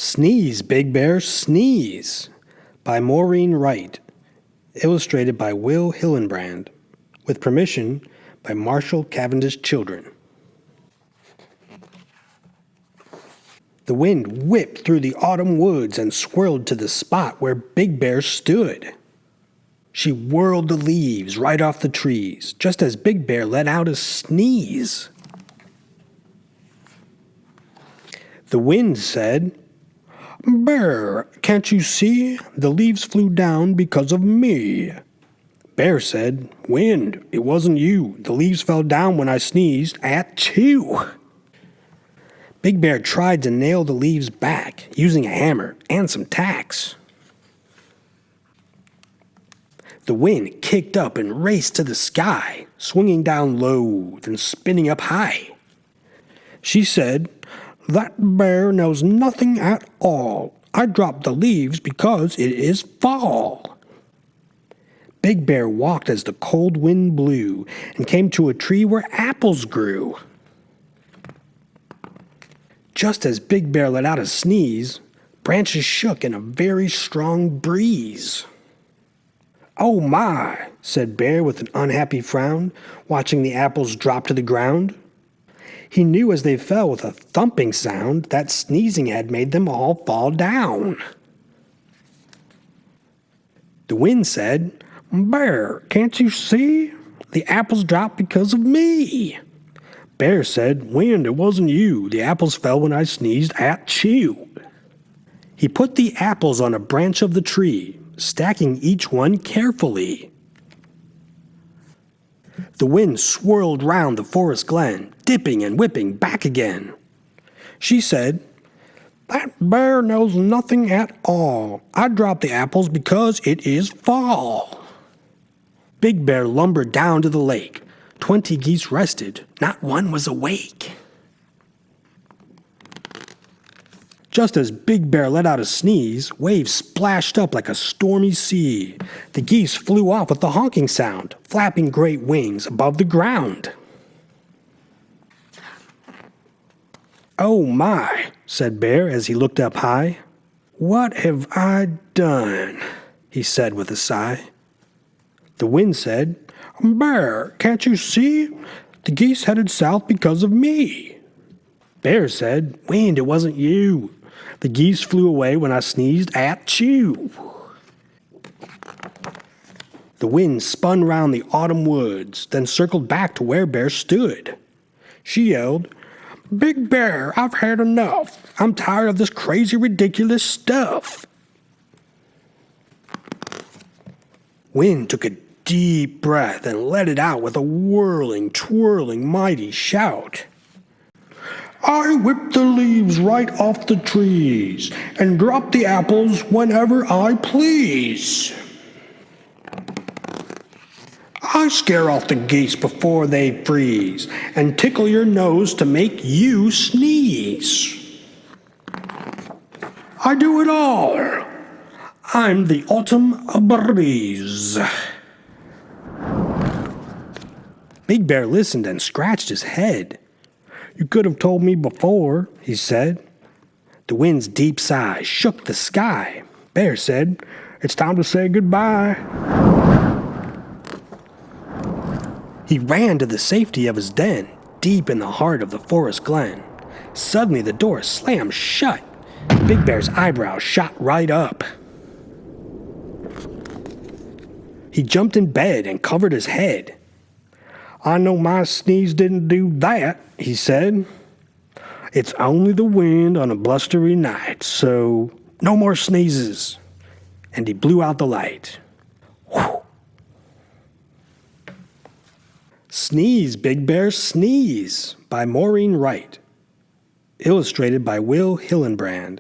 Sneeze, Big Bear, Sneeze by Maureen Wright. Illustrated by Will Hillenbrand. With permission by Marshall Cavendish Children. The wind whipped through the autumn woods and swirled to the spot where Big Bear stood. She whirled the leaves right off the trees, just as Big Bear let out a sneeze. The wind said, "Bear, can't you see? The leaves flew down because of me." Bear said, "Wind, it wasn't you. The leaves fell down when I sneezed at you." Big Bear tried to nail the leaves back using a hammer and some tacks. The wind kicked up and raced to the sky, swinging down low, then spinning up high. She said, "That bear knows nothing at all. I dropped the leaves because it is fall." Big Bear walked as the cold wind blew and came to a tree where apples grew. Just as Big Bear let out a sneeze, branches shook in a very strong breeze. "Oh my," said Bear with an unhappy frown, watching the apples drop to the ground. He knew as they fell with a thumping sound that sneezing had made them all fall down. The wind said, "Bear, can't you see? The apples dropped because of me." Bear said, "Wind, it wasn't you. The apples fell when I sneezed at you." He put the apples on a branch of the tree, stacking each one carefully. The wind swirled round the forest glen, dipping and whipping back again. She said, "That bear knows nothing at all. I dropped the apples because it is fall." Big Bear lumbered down to the lake. 20 geese rested. Not one was awake. Just as Big Bear let out a sneeze, waves splashed up like a stormy sea. The geese flew off with a honking sound, flapping great wings above the ground. "Oh my," said Bear as he looked up high. "What have I done?" he said with a sigh. The wind said, "Bear, can't you see? The geese headed south because of me." Bear said, "Wind, it wasn't you. The geese flew away when I sneezed at you." The wind spun round the autumn woods, then circled back to where Bear stood. She yelled, "Big Bear, I've had enough. I'm tired of this crazy, ridiculous stuff." Wind took a deep breath and let it out with a whirling, twirling, mighty shout. "I whip the leaves right off the trees and drop the apples whenever I please. I scare off the geese before they freeze and tickle your nose to make you sneeze. I do it all. I'm the autumn breeze." Big Bear listened and scratched his head. "You could have told me before," he said. The wind's deep sigh shook the sky. Bear said, "It's time to say goodbye." He ran to the safety of his den, deep in the heart of the forest glen. Suddenly the door slammed shut. Big Bear's eyebrows shot right up. He jumped in bed and covered his head. "I know my sneeze didn't do that," he said. "It's only the wind on a blustery night, so no more sneezes." And he blew out the light. Whew. Sneeze, Big Bear, Sneeze by Maureen Wright. Illustrated by Will Hillenbrand.